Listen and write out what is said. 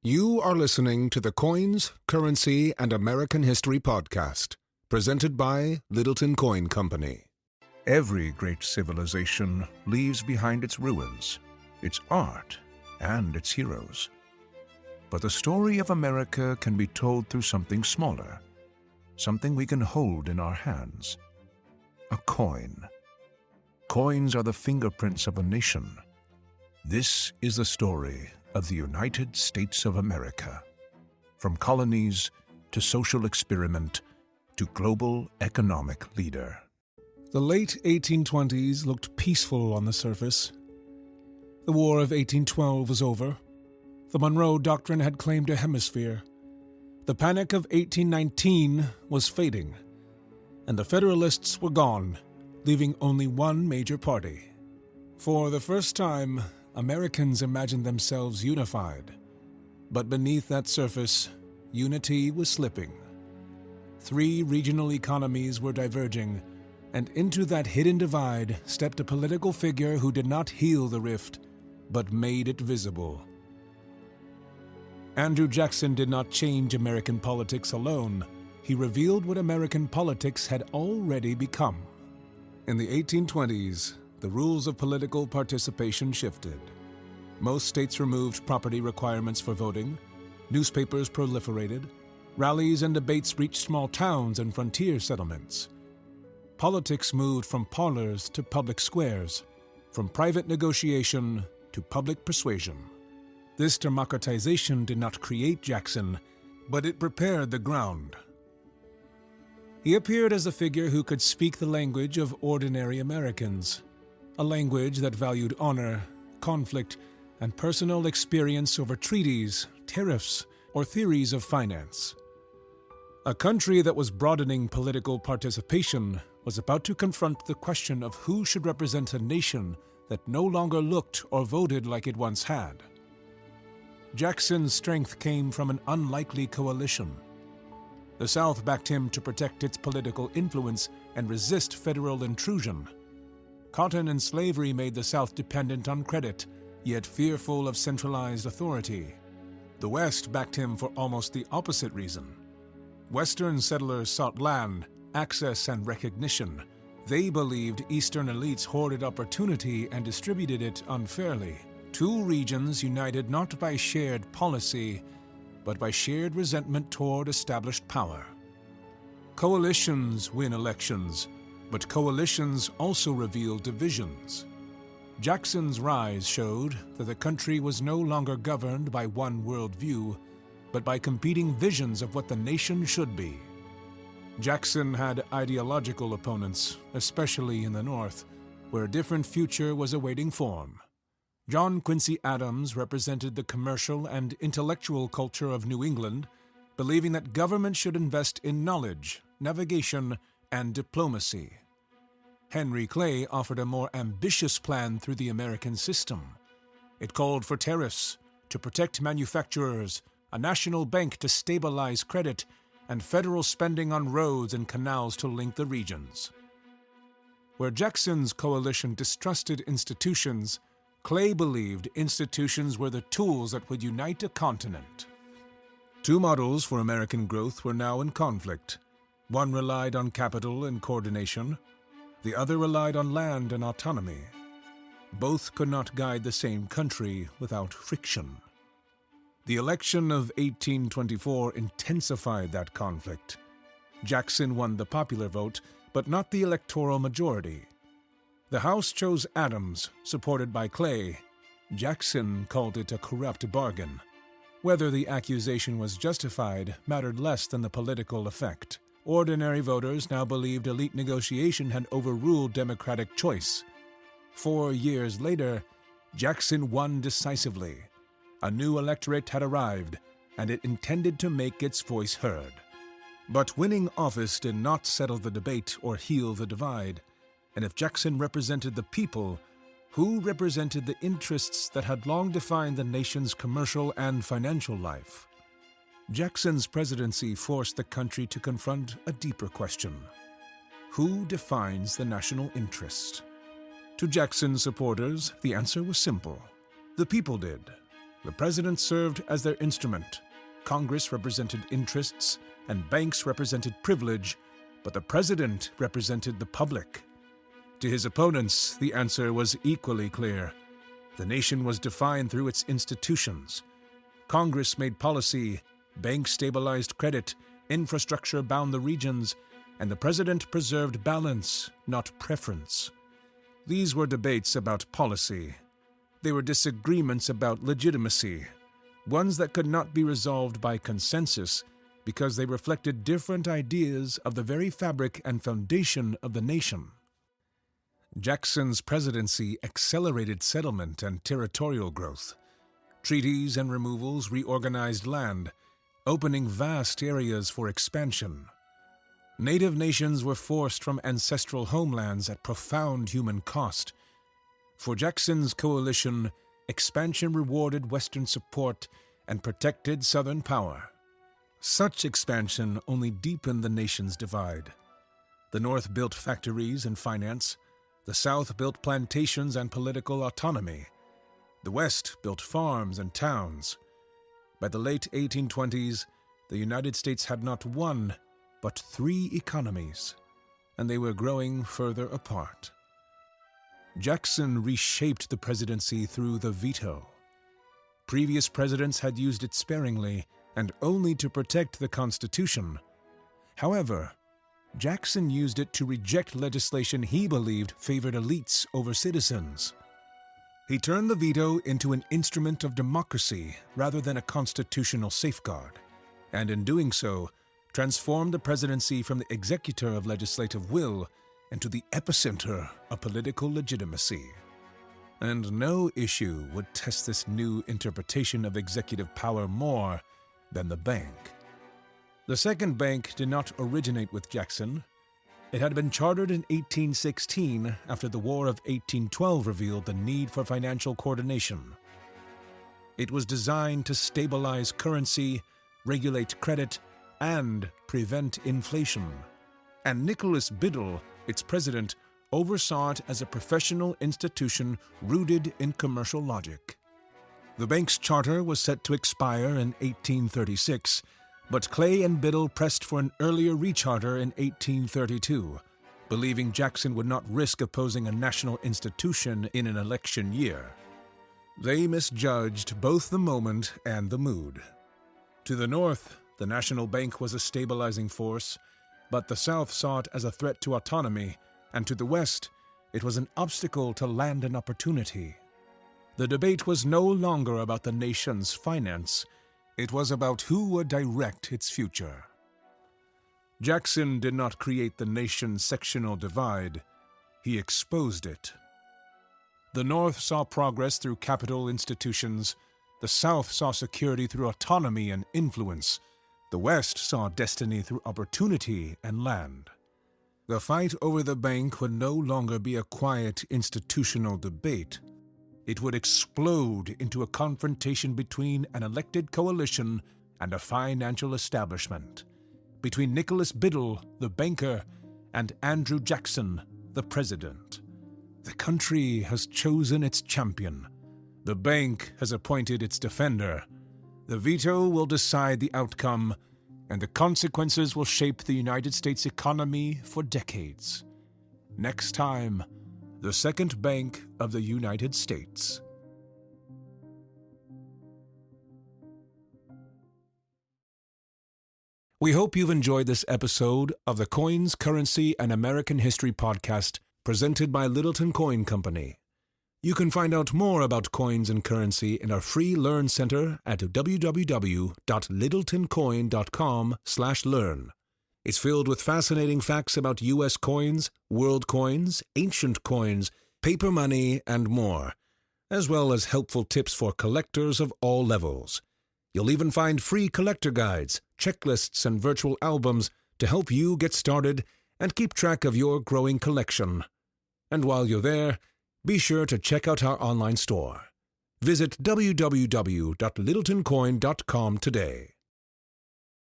You are listening to the Coins, Currency, and American History podcast, presented by Littleton Coin Company. Every great civilization leaves behind its ruins, its art, and its heroes. But the story of America can be told through something smaller, something we can hold in our hands. A coin. Coins are the fingerprints of a nation. This is the story of the United States of America. From colonies to social experiment to global economic leader. The late 1820s looked peaceful on the surface. The War of 1812 was over. The Monroe Doctrine had claimed a hemisphere. The Panic of 1819 was fading, and the Federalists were gone, leaving only one major party. For the first time, Americans imagined themselves unified, but beneath that surface, unity was slipping. Three regional economies were diverging, and into that hidden divide stepped a political figure who did not heal the rift, but made it visible. Andrew Jackson did not change American politics alone. He revealed what American politics had already become. In the 1820s, the rules of political participation shifted. Most states removed property requirements for voting, newspapers proliferated, rallies and debates reached small towns and frontier settlements. Politics moved from parlors to public squares, from private negotiation to public persuasion. This democratization did not create Jackson, but it prepared the ground. He appeared as a figure who could speak the language of ordinary Americans, a language that valued honor, conflict, and personal experience over treaties, tariffs, or theories of finance. A country that was broadening political participation was about to confront the question of who should represent a nation that no longer looked or voted like it once had. Jackson's strength came from an unlikely coalition. The South backed him to protect its political influence and resist federal intrusion. Cotton and slavery made the South dependent on credit, yet fearful of centralized authority. The West backed him for almost the opposite reason. Western settlers sought land, access, and recognition. They believed Eastern elites hoarded opportunity and distributed it unfairly. Two regions united not by shared policy, but by shared resentment toward established power. Coalitions win elections, but coalitions also reveal divisions. Jackson's rise showed that the country was no longer governed by one worldview, but by competing visions of what the nation should be. Jackson had ideological opponents, especially in the North, where a different future was awaiting form. John Quincy Adams represented the commercial and intellectual culture of New England, believing that government should invest in knowledge, navigation, and diplomacy. Henry Clay offered a more ambitious plan through the American system. It called for tariffs to protect manufacturers, a national bank to stabilize credit, and federal spending on roads and canals to link the regions. Where Jackson's coalition distrusted institutions, Clay believed institutions were the tools that would unite a continent. Two models for American growth were now in conflict. One relied on capital and coordination. The other relied on land and autonomy. Both could not guide the same country without friction. The election of 1824 intensified that conflict. Jackson won the popular vote, but not the electoral majority. The House chose Adams, supported by Clay. Jackson called it a corrupt bargain. Whether the accusation was justified mattered less than the political effect. Ordinary voters now believed elite negotiation had overruled democratic choice. 4 years later, Jackson won decisively. A new electorate had arrived, and it intended to make its voice heard. But winning office did not settle the debate or heal the divide. And if Jackson represented the people, who represented the interests that had long defined the nation's commercial and financial life? Jackson's presidency forced the country to confront a deeper question. Who defines the national interest? To Jackson's supporters, the answer was simple. The people did. The president served as their instrument. Congress represented interests, and banks represented privilege, but the president represented the public. To his opponents, the answer was equally clear. The nation was defined through its institutions. Congress made policy, banks stabilized credit, infrastructure bound the regions, and the president preserved balance, not preference. These were debates about policy. They were disagreements about legitimacy, ones that could not be resolved by consensus because they reflected different ideas of the very fabric and foundation of the nation. Jackson's presidency accelerated settlement and territorial growth. Treaties and removals reorganized land, opening vast areas for expansion. Native nations were forced from ancestral homelands at profound human cost. For Jackson's coalition, expansion rewarded Western support and protected Southern power. Such expansion only deepened the nation's divide. The North built factories and finance. The South built plantations and political autonomy. The West built farms and towns. By the late 1820s, the United States had not one, but 3 economies, and they were growing further apart. Jackson reshaped the presidency through the veto. Previous presidents had used it sparingly and only to protect the Constitution. However, Jackson used it to reject legislation he believed favored elites over citizens. He turned the veto into an instrument of democracy rather than a constitutional safeguard, and in doing so, transformed the presidency from the executor of legislative will into the epicenter of political legitimacy. And no issue would test this new interpretation of executive power more than the bank. The second bank did not originate with Jackson. It had been chartered in 1816 after the War of 1812 revealed the need for financial coordination. It was designed to stabilize currency, regulate credit, and prevent inflation. And Nicholas Biddle, its president, oversaw it as a professional institution rooted in commercial logic. The bank's charter was set to expire in 1836, but Clay and Biddle pressed for an earlier recharter in 1832, believing Jackson would not risk opposing a national institution in an election year. They misjudged both the moment and the mood. To the north, the national bank was a stabilizing force, but the South saw it as a threat to autonomy, and to the west, it was an obstacle to land and opportunity. The debate was no longer about the nation's finance. It was about who would direct its future. Jackson did not create the nation's sectional divide. He exposed it. The North saw progress through capital institutions. The South saw security through autonomy and influence. The West saw destiny through opportunity and land. The fight over the bank would no longer be a quiet institutional debate. It would explode into a confrontation between an elected coalition and a financial establishment, between Nicholas Biddle, the banker, and Andrew Jackson, the president. The country has chosen its champion. The bank has appointed its defender. The veto will decide the outcome, and the consequences will shape the United States economy for decades. Next time, the Second Bank of the United States. We hope you've enjoyed this episode of the Coins, Currency, and American History podcast presented by Littleton Coin Company. You can find out more about coins and currency in our free Learn Center at www.littletoncoin.com/learn. It's filled with fascinating facts about U.S. coins, world coins, ancient coins, paper money, and more, as well as helpful tips for collectors of all levels. You'll even find free collector guides, checklists, and virtual albums to help you get started and keep track of your growing collection. And while you're there, be sure to check out our online store. Visit www.littletoncoin.com today.